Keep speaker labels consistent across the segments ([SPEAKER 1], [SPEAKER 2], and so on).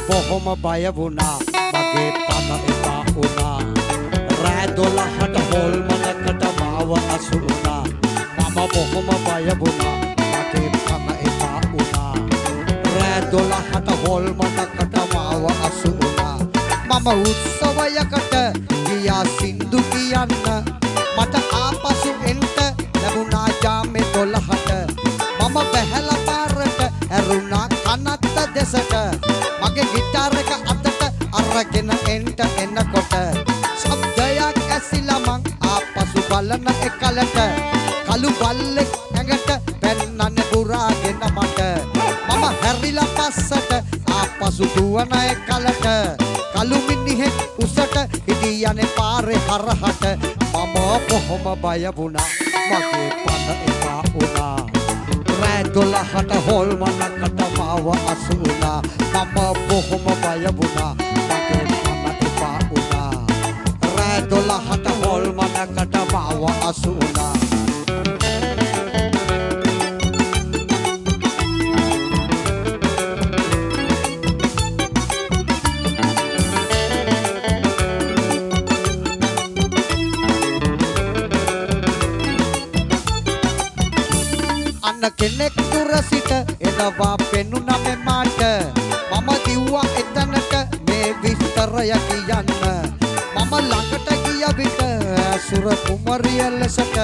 [SPEAKER 1] බොහොම බය වුණා මගේ පන එපා වුණා රෑ 12ට හොල්මනකට මාව අසු වුණා මම බොහොම බය වුණා මගේ පන එපා වුණා රෑ 12ට හොල්මනකට මාව අසු වුණා මම උත්සවයකට ගියා සින්දු කියන්න මට ආපසු එන්න ලැබුණා ජාමේ 12ට මම බැහැලා පාරට ඇරුණා කනත්ත දෙසට මගේ ගිටාර එක අතට අරගෙන එන්නකොට ශබ්දයක් ඇසිලා මං ආපසු බලන එකලට කළු බල්ලෙක් ඇඟට පෙන්නන්නේ පුරාගෙන මට මම හැරිලා පස්සට ආපසු දුවන එකලට කළු මිනිහෙක් උසට හිටියනේ පාරේ හරහට මම බොහොම බය වුණා මගේ පන එපා වුණා රෑ 12ට හොල්මනකට මාව අසු වුණා මම බොහොම බය වුණා මගේ පන එපා වුණා රෑ 12ට හොල්මනකට මාව අසු වුණා කෙනෙක් දුර සිට එනවා පෙනුනා මෙමාට මම දිව්වා එතනට මේ විස්තරය කියන්න මම ළඟට ගිය විට සුර කුමරිය ලෙසට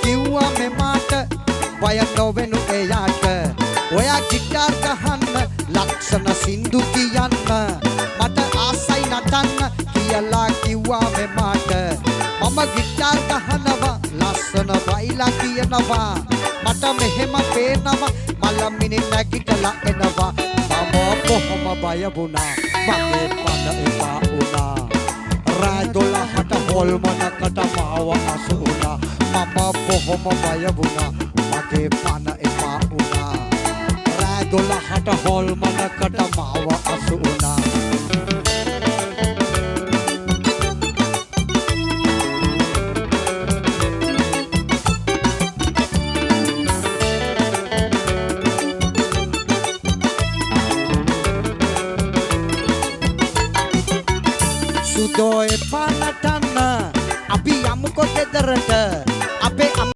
[SPEAKER 1] කිව්වා මෙමාට බය නොවෙනු එයාට ඔයා ගිටාර් ගහන්න ලක්ෂණ සින්දු කියන්න මට ආසයි නටන්න කියලා කිව්වා මෙමාට මම ගිටාර් ගහනවා ලස්සන වයිලා කියනවා මට මෙහෙම පේනවා මලමිනි නැගිටලා එනවා මම බොහොම බය වුණා මගේ පන එපා වුණා රෑ 12ට හොල්මනකට මාව අසු වුණා මම බොහොම බය වුණා මගේ පන එපා වුණා රෑ 12ට හොල්මනකට මාව අසු වුණා